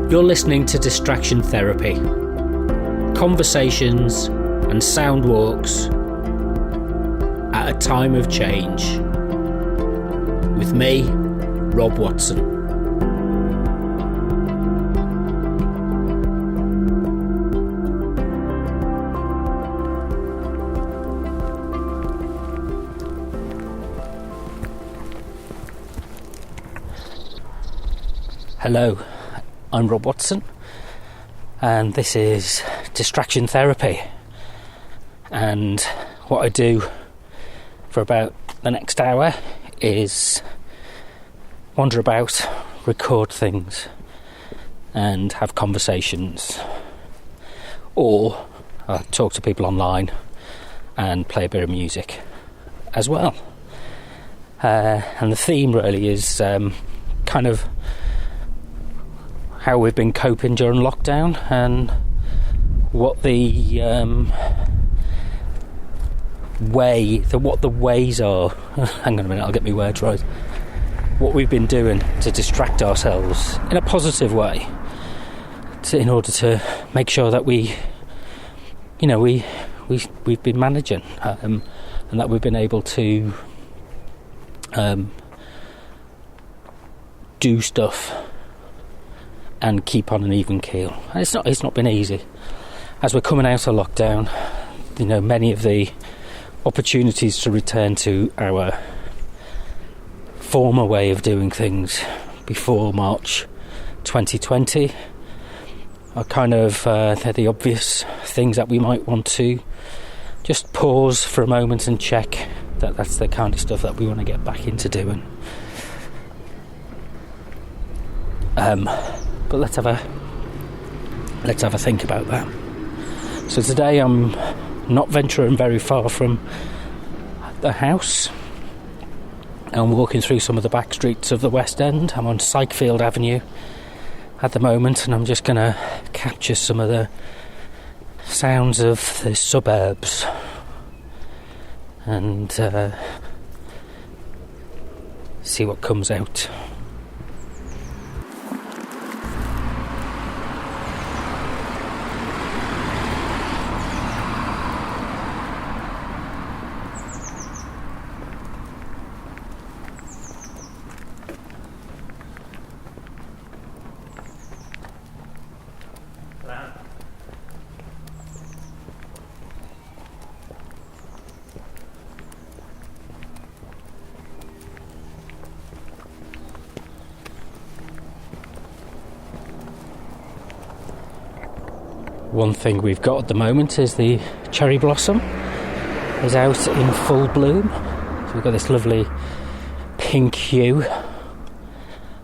You're listening to Distraction Therapy. Conversations and sound walks at a time of change. With me, Rob Watson. Hello, I'm Rob Watson, and this is Distraction Therapy. And what I do for about the next hour is wander about, record things, and have conversations, or talk to people online and play a bit of music as well. And the theme really is kind of how we've been coping during lockdown and what the ways are. Hang on a minute, I'll get my words right. What we've been doing to distract ourselves in a positive way, in order to make sure that we've been managing, and that we've been able to do stuff and keep on an even keel. And it's not been easy. As we're coming out of lockdown, many of the opportunities to return to our former way of doing things before March 2020 are kind of they're the obvious things that we might want to just pause for a moment and check that that's the kind of stuff that we want to get back into doing. But let's have a think about that. So today I'm not venturing very far from the house. I'm walking through some of the back streets of the West End. I'm on Sykefield Avenue at the moment, and I'm just going to capture some of the sounds of the suburbs and see what comes out. One thing we've got at the moment is the cherry blossom is out in full bloom. So we've got this lovely pink hue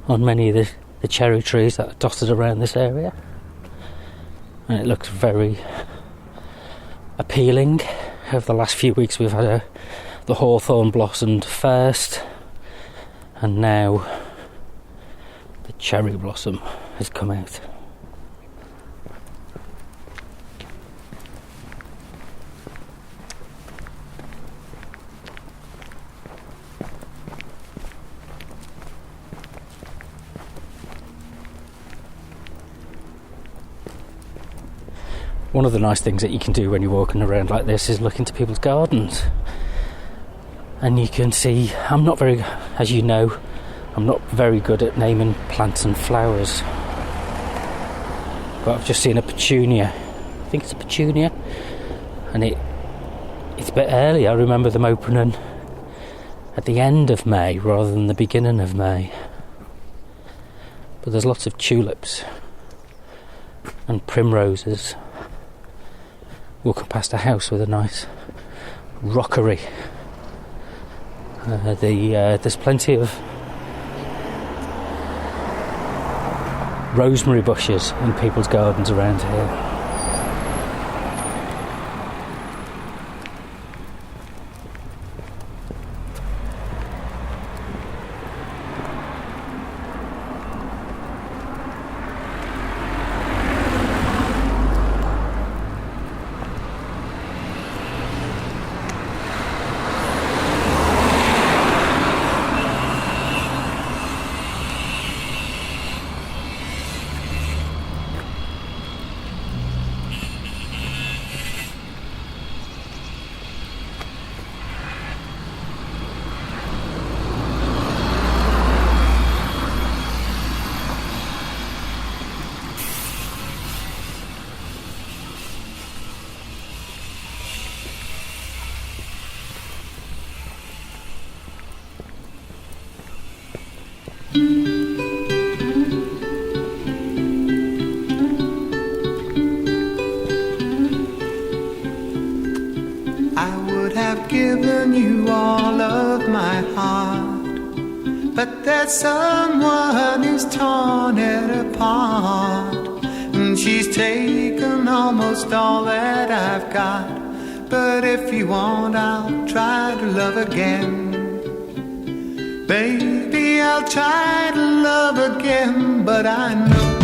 on many of the cherry trees that are dotted around this area, and it looks very appealing. Over the last few weeks we've had the hawthorn blossomed first, and now the cherry blossom has come out. One of the nice things that you can do when you're walking around like this is look into people's gardens. And you can see, as you know, I'm not very good at naming plants and flowers. But I've just seen a petunia. I think it's a petunia. And it's a bit early. I remember them opening at the end of May rather than the beginning of May. But there's lots of tulips and primroses. Walking past a house with a nice rockery. There's plenty of rosemary bushes in people's gardens around here. I would have given you all of my heart, but there's someone who's torn it apart, and she's taken almost all that I've got. But if you want, I'll try to love again. Baby, I'll try to love again, but I know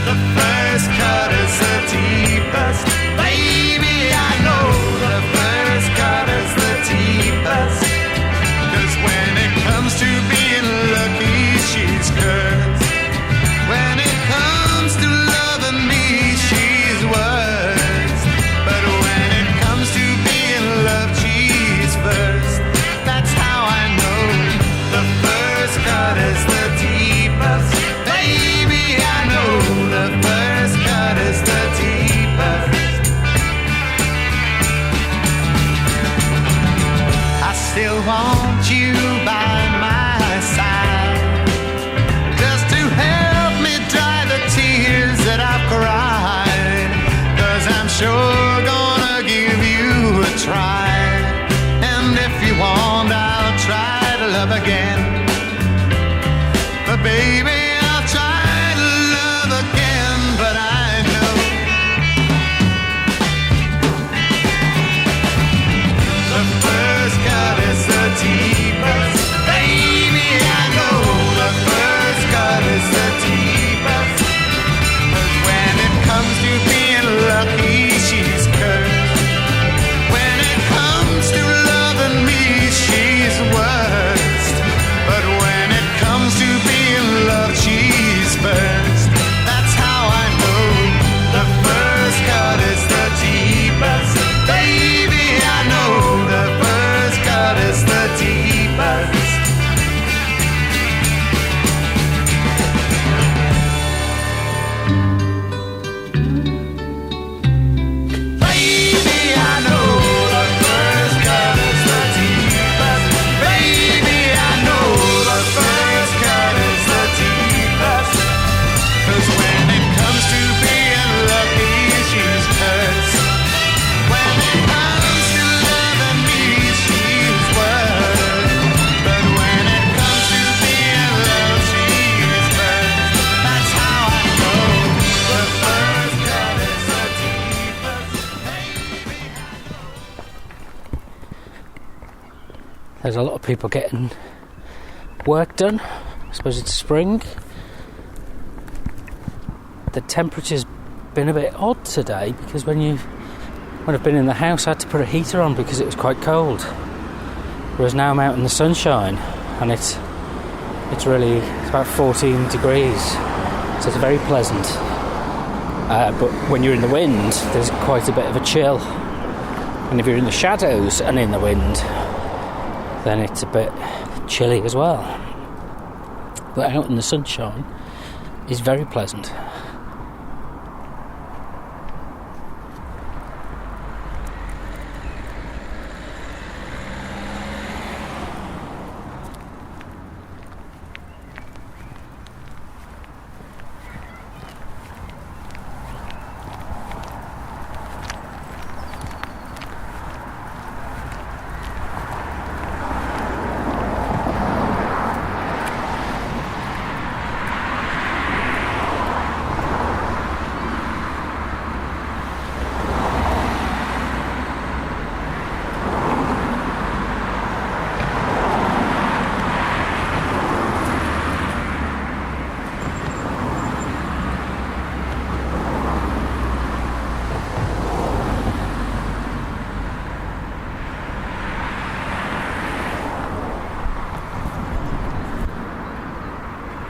the first cut is the deepest. Baby, I know the first cut is the deepest. 'Cause when it comes to being lucky, she's cursed. When it comes to loving me, she's worst. But when it comes to being loved, she's first. That's how I know the first cut is the deepest. Baby, I know the first cut is the deepest. I still want you by my side, just to help me dry the tears that I've cried. 'Cause I'm sure gonna give you a try. And if you want, I'll try to love again. But baby, I'll try to love again. But I know the first cut is the deepest. Baby, I know the first cut is the deepest. 'Cause when it comes to being lucky, she's cursed. When it comes to loving me, she's worst. But when it comes to being loved, she's first. That's how I know the first cut is the deepest. Baby, I know the first cut is the deepest. Baby, I know the first cut is the deepest. Baby, I know the first cut is the deepest. 'Cause when it comes to being lucky, she's cursed. When it comes to loving me, she's worst. But when it comes to being loved, she's first. That's how I know the first cut is the deepest. There's a lot of people getting work done. I suppose it's spring. The temperature's been a bit odd today, because when I've been in the house, I had to put a heater on because it was quite cold. Whereas now I'm out in the sunshine and it's about 14 degrees, so it's very pleasant. But when you're in the wind, there's quite a bit of a chill. And if you're in the shadows and in the wind, then it's a bit chilly as well. But out in the sunshine is very pleasant.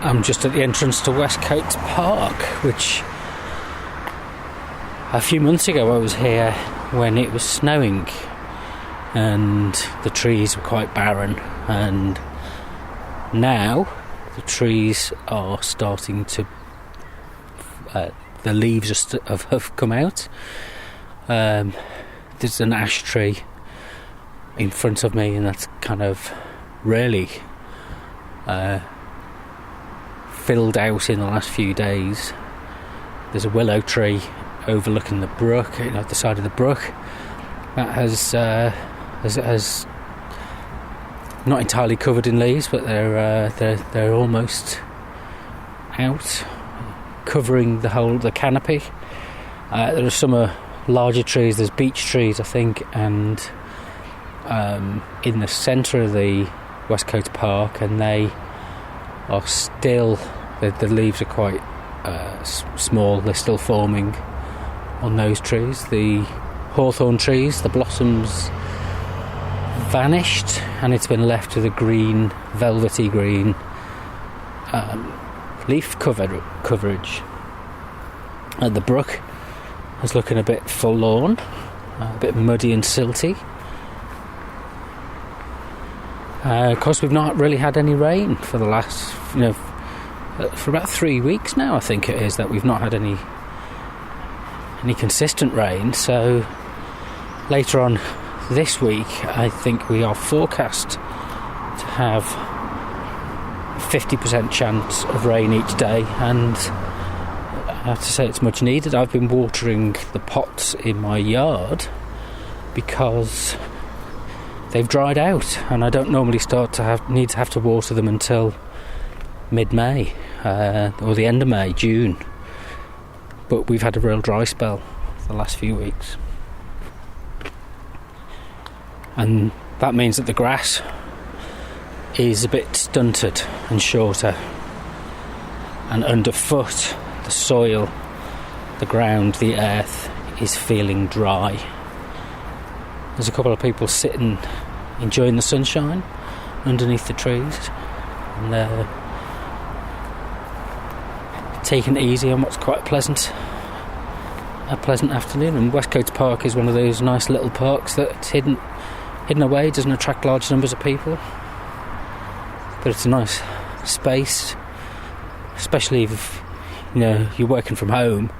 I'm just at the entrance to Westcote Park, which a few months ago I was here when it was snowing and the trees were quite barren, and now the trees are starting to the leaves have come out. There's an ash tree in front of me, and that's kind of really filled out in the last few days. There's a willow tree overlooking the brook, at the side of the brook, that has not entirely covered in leaves, but they're almost out, covering the canopy. There are some larger trees. There's beech trees, I think, and in the centre of the Westcote Park, and they are still, the leaves are quite small. They're still forming on those trees. The hawthorn trees, the blossoms vanished, and it's been left with a green, velvety green leaf coverage. The brook is looking a bit forlorn, a bit muddy and silty. Of course, we've not really had any rain for the last, for about 3 weeks now, I think it is, that we've not had any consistent rain. So later on this week, I think we are forecast to have a 50% chance of rain each day, and I have to say it's much needed. I've been watering the pots in my yard because they've dried out, and I don't normally need to have to water them until mid-May, or the end of May, June. But we've had a real dry spell for the last few weeks. And that means that the grass is a bit stunted and shorter, and underfoot the soil, the ground, the earth is feeling dry. There's a couple of people sitting enjoying the sunshine underneath the trees, and they're taking it easy on what's quite a pleasant afternoon. And Westcote Park is one of those nice little parks that's hidden away, doesn't attract large numbers of people, but it's a nice space, especially if you're working from home.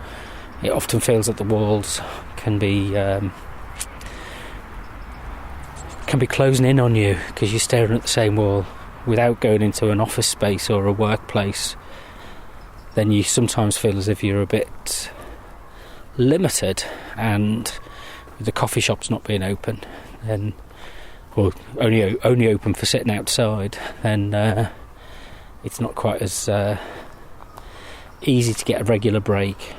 It often feels that the walls can be closing in on you because you're staring at the same wall. Without going into an office space or a workplace, then you sometimes feel as if you're a bit limited, and with the coffee shops not being open, then, or only open for sitting outside, then it's not quite as easy to get a regular break.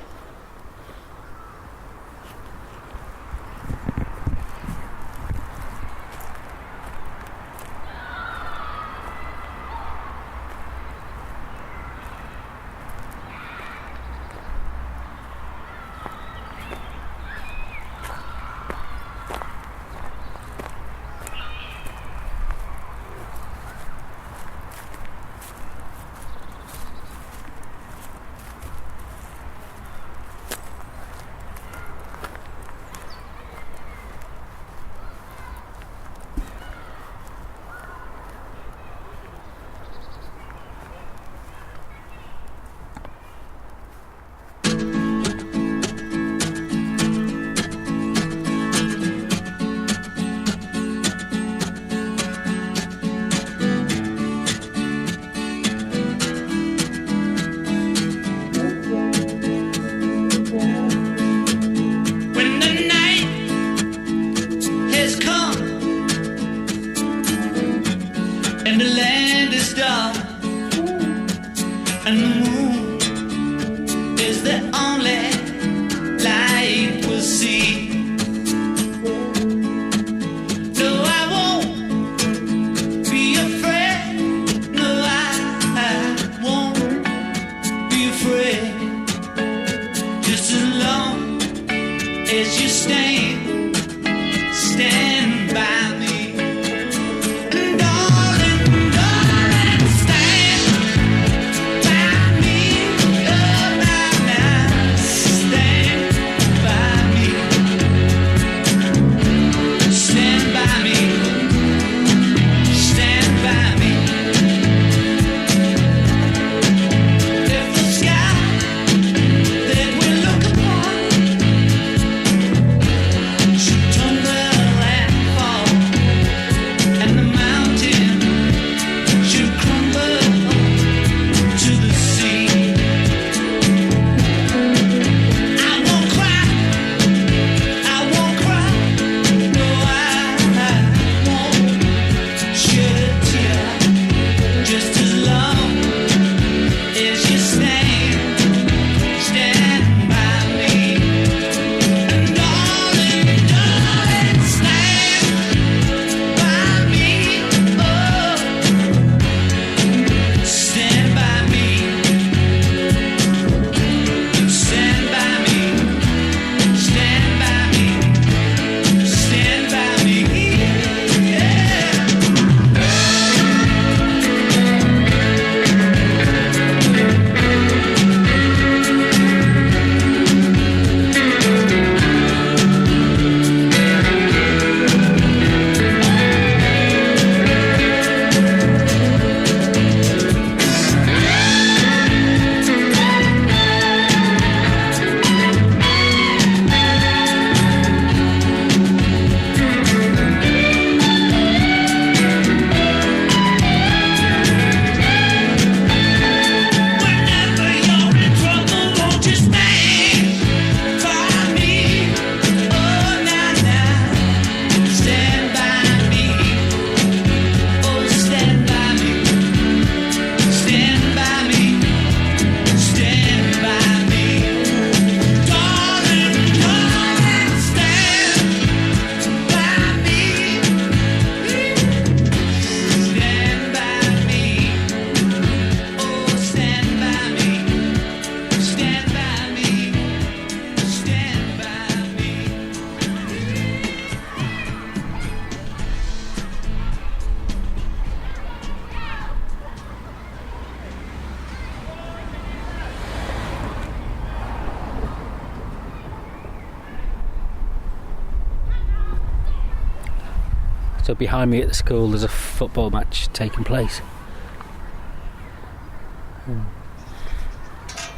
So behind me at the school there's a football match taking place.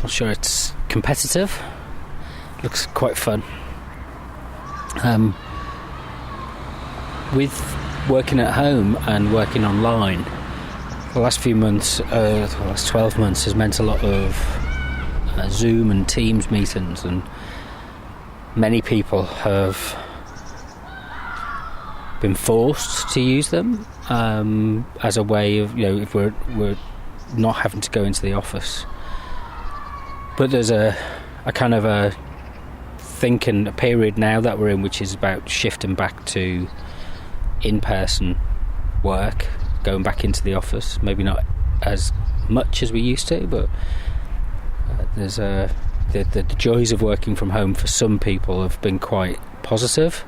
Not sure it's competitive. Looks quite fun. With working at home and working online, the last few months, the last 12 months has meant a lot of Zoom and Teams meetings, and many people have been forced to use them as a way of, if we're not having to go into the office. But there's a kind of a period now that we're in, which is about shifting back to in-person work, going back into the office. Maybe not as much as we used to, but there's the joys of working from home for some people have been quite positive.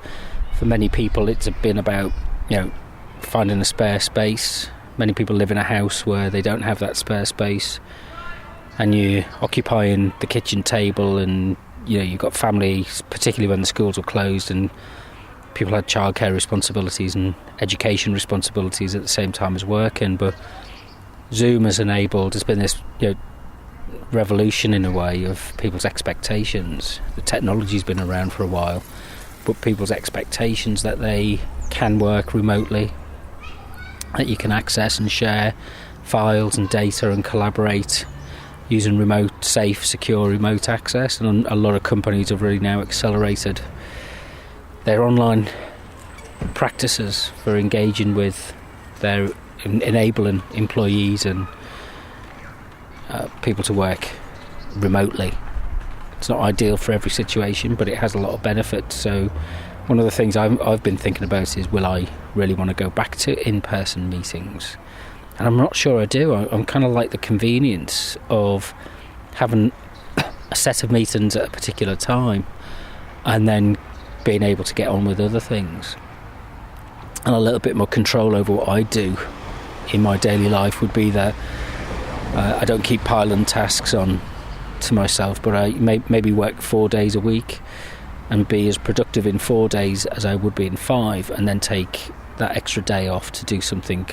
For many people it's been about finding a spare space. Many people live in a house where they don't have that spare space, and you're occupying the kitchen table, and you've got families, particularly when the schools were closed and people had childcare responsibilities and education responsibilities at the same time as working. But Zoom has there's been this revolution in a way of people's expectations. The technology's been around for a while, but people's expectations that they can work remotely, that you can access and share files and data and collaborate using remote, safe, secure remote access. And a lot of companies have really now accelerated their online practices for engaging with their enabling employees and people to work remotely. It's not ideal for every situation, but it has a lot of benefits. So one of the things I've been thinking about is, will I really want to go back to in-person meetings? And I'm not sure I do. I'm kind of like the convenience of having a set of meetings at a particular time and then being able to get on with other things. And a little bit more control over what I do in my daily life would be that I don't keep piling tasks on to myself, but I maybe work 4 days a week and be as productive in 4 days as I would be in 5, and then take that extra day off to do something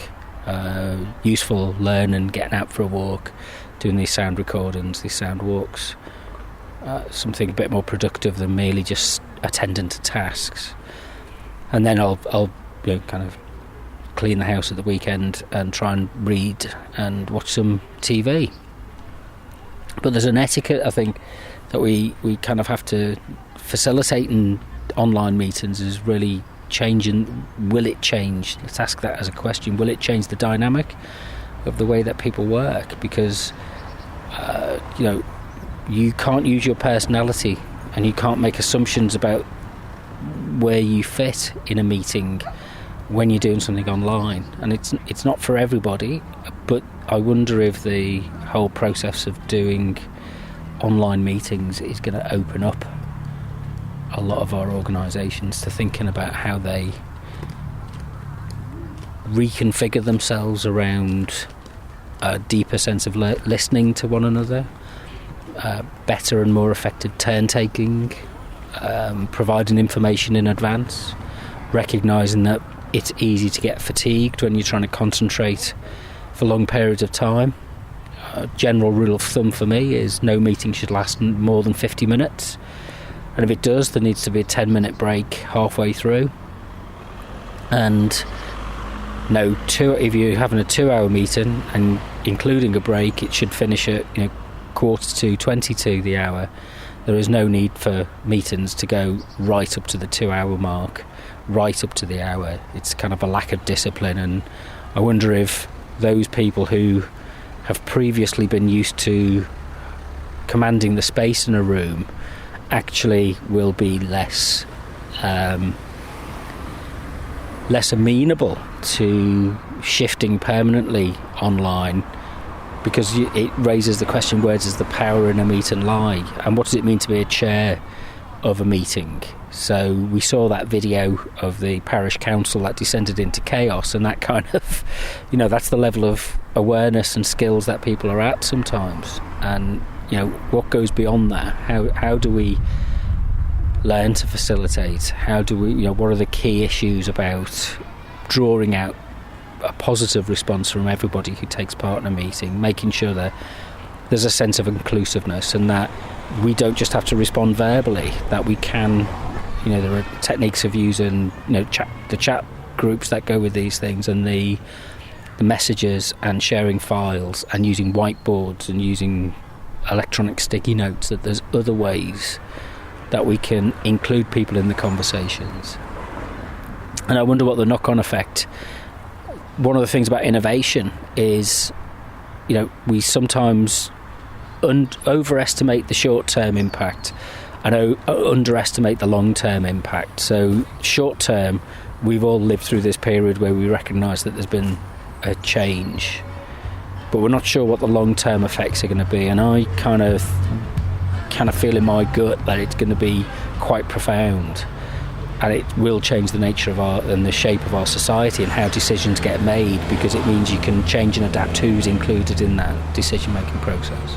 useful, learning, getting out for a walk, doing these sound recordings, these sound walks, something a bit more productive than merely just attending to tasks. And then I'll kind of clean the house at the weekend and try and read and watch some TV. But there's an etiquette, I think, that we kind of have to facilitate in online meetings is really changing. Will it change? Let's ask that as a question. Will it change the dynamic of the way that people work? Because you can't use your personality and you can't make assumptions about where you fit in a meeting when you're doing something online. And it's not for everybody, but I wonder if the whole process of doing online meetings is going to open up a lot of our organisations to thinking about how they reconfigure themselves around a deeper sense of listening to one another, better and more effective turn-taking, providing information in advance, recognising that it's easy to get fatigued when you're trying to concentrate for long periods of time. A general rule of thumb for me is no meeting should last more than 50 minutes. And if it does, there needs to be a 10-minute break halfway through. And if you're having a 2-hour meeting and including a break, it should finish at 1:45 to the hour. There is no need for meetings to go right up to the 2-hour mark, right up to the hour. It's kind of a lack of discipline, and I wonder if those people who have previously been used to commanding the space in a room actually will be less amenable to shifting permanently online, because it raises the question, where does the power in a meeting lie, and what does it mean to be a chair of a meeting? So we saw that video of the parish council that descended into chaos, and that kind of, that's the level of awareness and skills that people are at sometimes. And what goes beyond that? How do we learn to facilitate? How do we, what are the key issues about drawing out a positive response from everybody who takes part in a meeting, making sure that there's a sense of inclusiveness and that we don't just have to respond verbally, that we can, there are techniques of using, the chat groups that go with these things, and the messages, and sharing files, and using whiteboards and using electronic sticky notes, that there's other ways that we can include people in the conversations. And I wonder what the knock-on effect. One of the things about innovation is, we sometimes overestimate the short-term impact and underestimate the long-term impact. So short-term, we've all lived through this period where we recognise that there's been a change, but we're not sure what the long-term effects are going to be. And I kind of feel in my gut that it's going to be quite profound, and it will change the nature of and the shape of our society and how decisions get made, because it means you can change and adapt who's included in that decision-making process.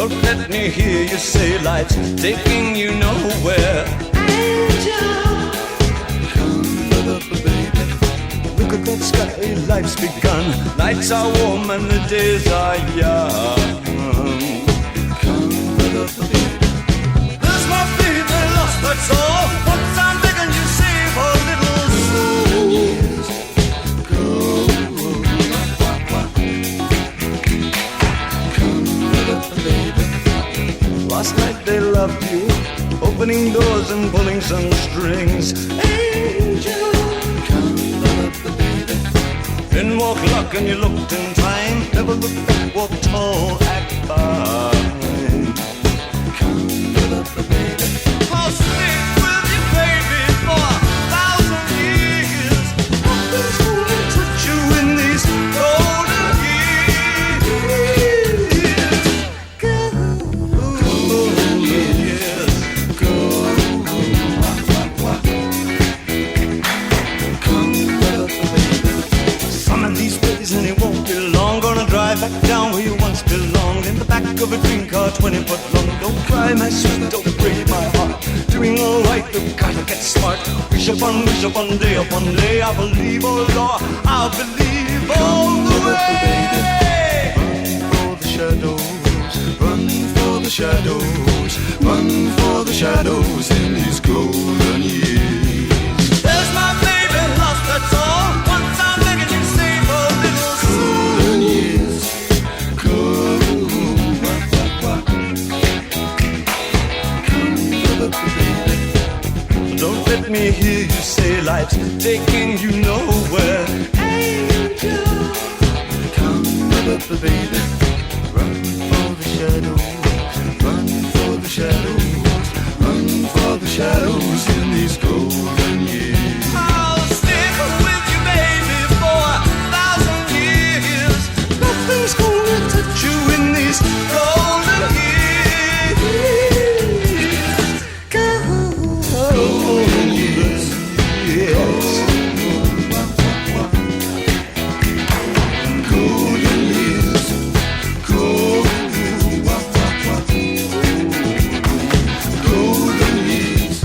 Don't let me hear you say life's taking you nowhere. Angel, come up, baby. Look at that sky, life's begun. Nights are warm and the days are young. Come up, baby. There's my baby lost, that's all. Once I'm begging you save a little soul. Years go. Last night they loved you, opening doors and pulling some strings. Angel, come up, baby. In walk luck and you looked in time. Never looked back, walk tall, act fine. Come up, baby. I'll stick with you, baby, for 1,000 years. Nothing's gonna touch you in these golden years. And it won't be long. Gonna drive back down where you once belonged, in the back of a green car 20 foot long. Don't cry, my sweet, don't break my heart. Doing alright, but gotta get smart. Wish upon day, I believe, oh Lord, I believe all the way. Run for the shadows, run for the shadows, run for the shadows in these golden years. There's my baby lost, that's all. Once I'm begging you save a little golden years. Don't let me hear you say life's taking you nowhere. Angel, come up, baby. Run for the shadows, run for the shadows, run for the shadows in these golden years. I'll stick with you, baby, for 1,000 years. Nothing's gonna touch you in these golden years. Golden years, yes. Golden years, golden years,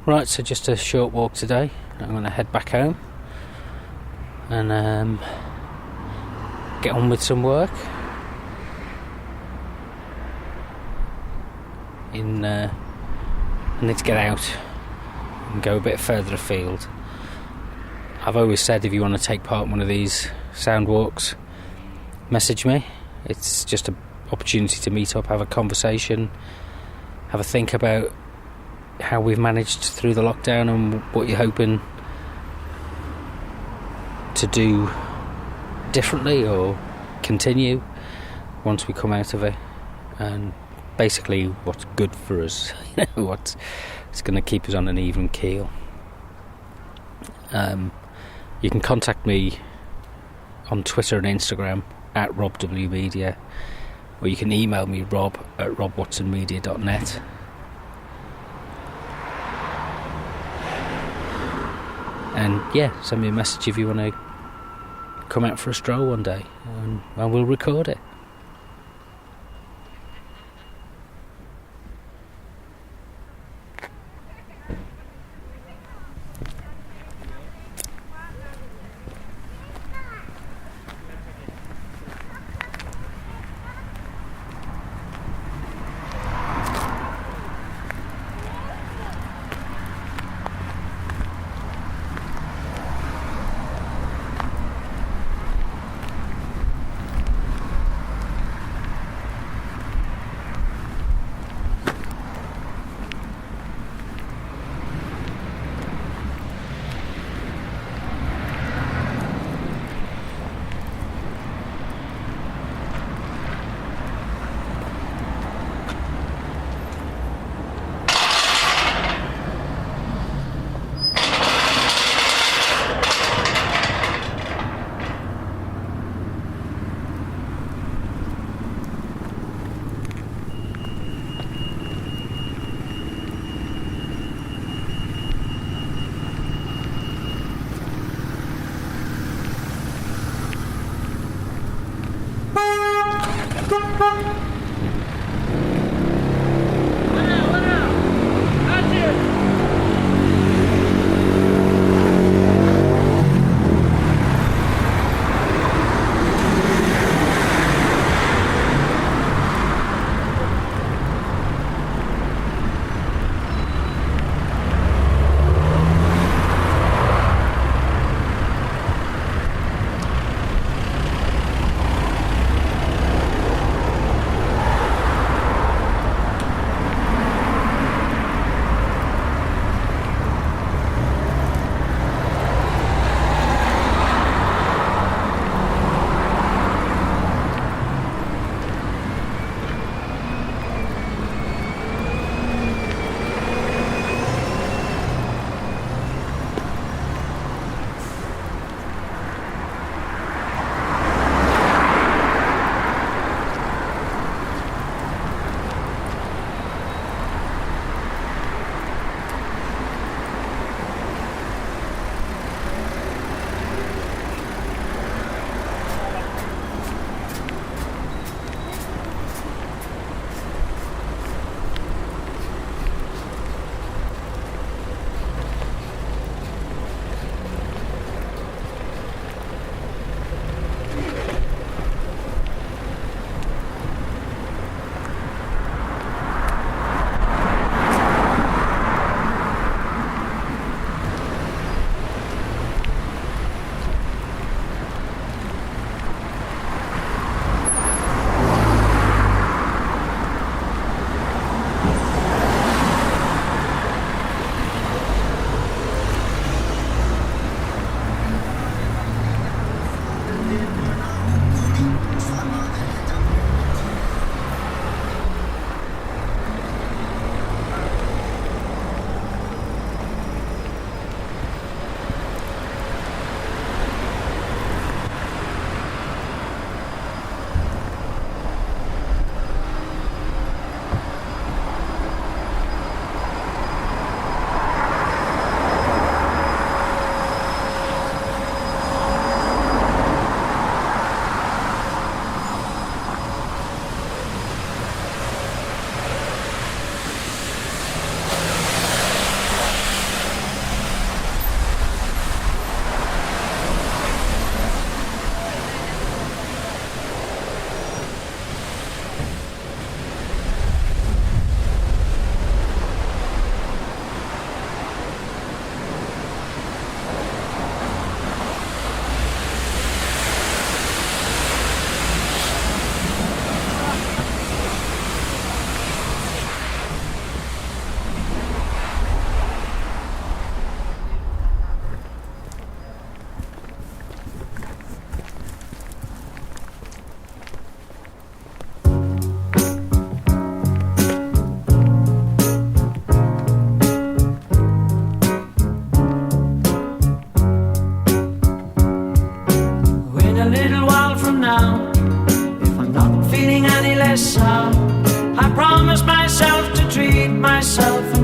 Right, so just a short walk today. I'm going to head back home and get on with some work. I need to get out and go a bit further afield. I've always said if you want to take part in one of these sound walks, message me. It's just an opportunity to meet up, have a conversation, have a think about how we've managed through the lockdown and what you're hoping to do differently or continue once we come out of it, and basically what's good for us, what's going to keep us on an even keel. You can contact me on Twitter and Instagram at RobWMedia, or you can email me rob@robwatsonmedia.net. And yeah, send me a message if you want to come out for a stroll one day, and we'll record it.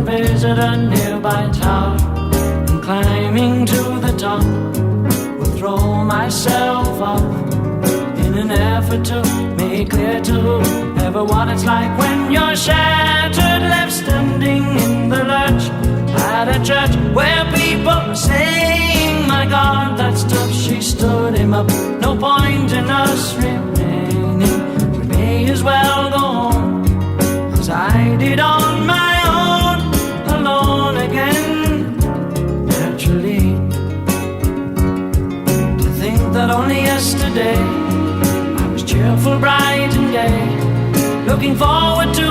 visit a nearby tower, and climbing to the top, will throw myself up in an effort to make clear to whoever what it's like when you're shattered, left standing in the lurch at a church where people are saying, my God, that's tough. She stood him up. No point in us remaining. We may as well go home, as I did on my own, alone again. Naturally, to think that only yesterday I was cheerful, bright and gay, looking forward to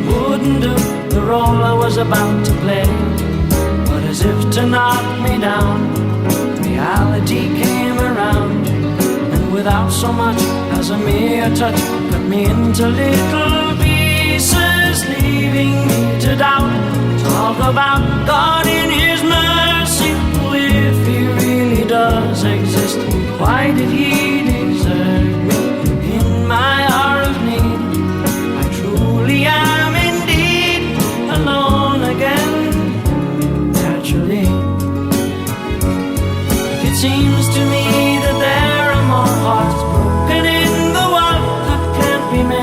what wouldn't do the role I was about to play. But as if to knock me down, reality came around, and without so much as a mere touch, cut me into little pieces, leaving me to doubt. Talk about God in His mercy, if He really does exist, why did He desert me in my hour of need? I truly am indeed alone again. Naturally, it seems to me that there are more hearts broken in the world that can't be made.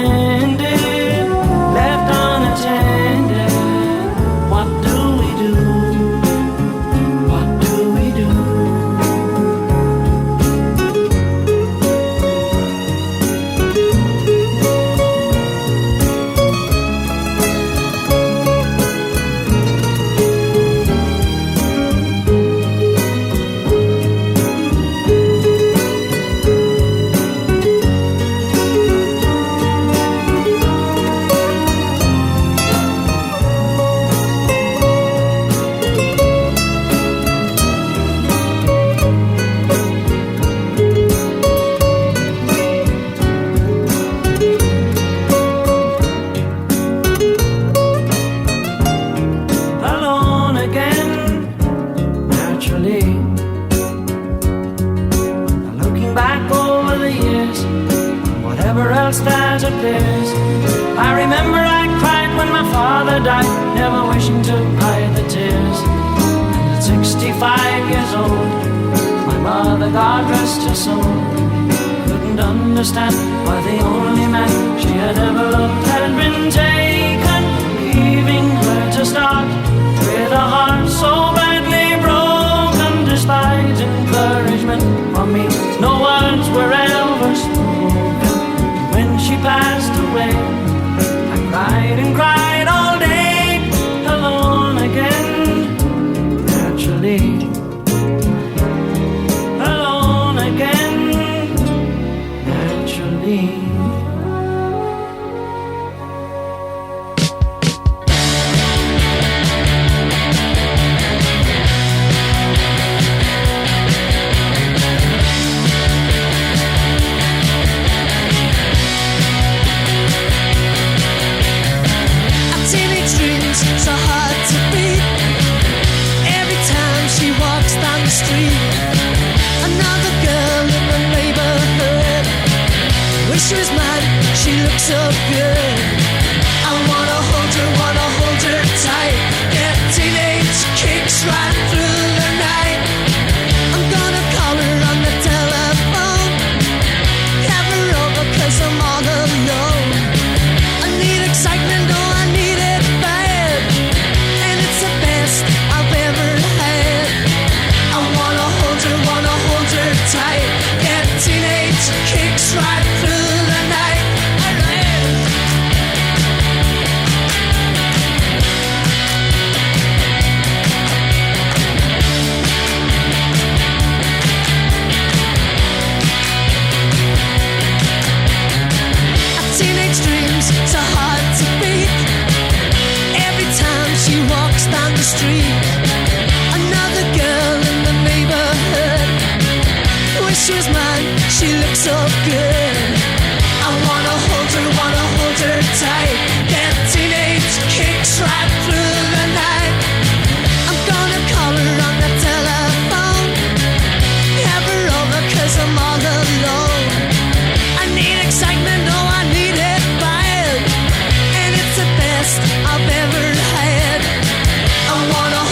as it appears. I remember I cried when my father died, never wishing to hide the tears. And at 65 years old, my mother, God rest her soul, couldn't understand why the only man she had ever loved had been taken, leaving her to start with a heart so badly broken. Despite encouragement from me, no words were ever spoken. When she passed away, I cried and cried all day, alone again, naturally. Alone again, naturally. So hard to beat. Every time she walks down the street, another girl in the neighbourhood. Wish she was mine, she looks so good. I wanna hold her tight. Get teenage kicks right through the night. I'm gonna call her on the telephone, have her over 'cause I'm all alone. I need excitement, oh I need it bad, and it's the best I've ever had. I wanna hold her tight. Get teenage kicks right through the night. Teenage dreams so hard to beat. Every time she walks down the street, another girl in the neighbourhood. Wish she was mine, she looks so good. I wanna hold her tight. Get teenage kicks right through the night. I'm gonna call her on the telephone, have her over 'cause I'm all alone. I need excitement, oh I need it bad, and it's the best I've ever had. I wanna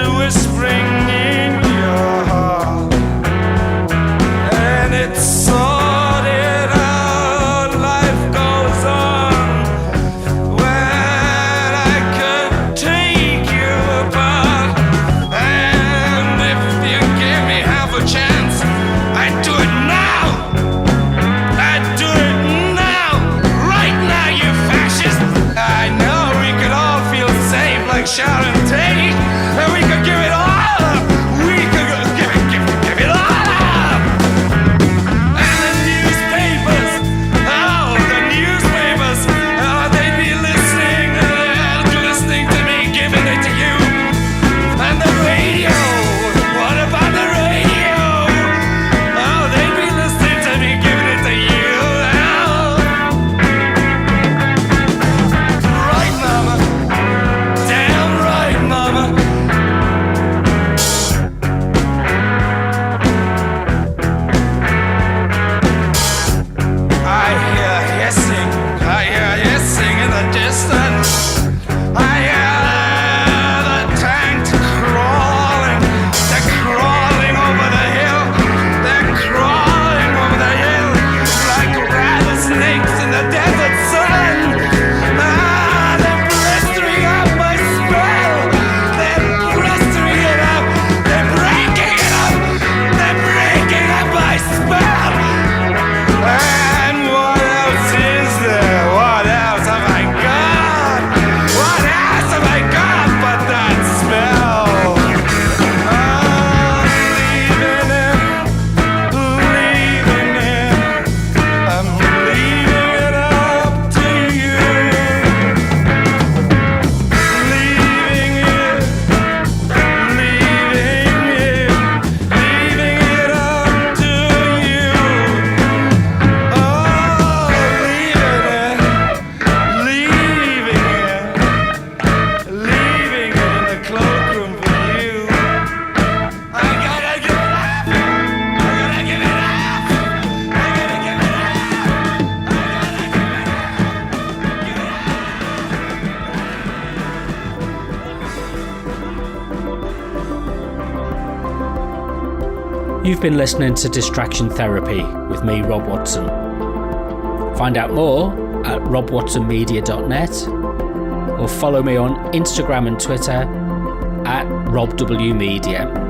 to whispering in your heart, and it's sorted out. Life goes on. When I could take you apart, and if you give me half a chance, I'd do it now. I'd do it now, right now, you fascist. I know we could all feel safe like Sharon Tate, and we could give it all up. We could give it all up. And the newspapers, they'd be listening to me, giving it to you. And the radio, what about the radio? Oh, they'd be listening to me, giving it to you. Right, mama. Damn right, mama. I hear hissing in the distance. I hear the tanks crawling. They're crawling over the hill. They're crawling over the hill like rattlesnakes in the desert sun. They're blistering up my spell. They're blistering it up. They're breaking it up. They're breaking up my spell. And what else is there? What else have I got? What else have I got but that spell? I'm leaving it. I'm leaving it up to you. Leaving it up to you. Oh, leaving it in the cloakroom for you. I gotta give it up. I gotta give it up. I gotta give it up. I gotta give it up. You've been listening to Distraction Therapy with me, Rob Watson. Find out more at robwatsonmedia.net or follow me on Instagram and Twitter at RobWMedia.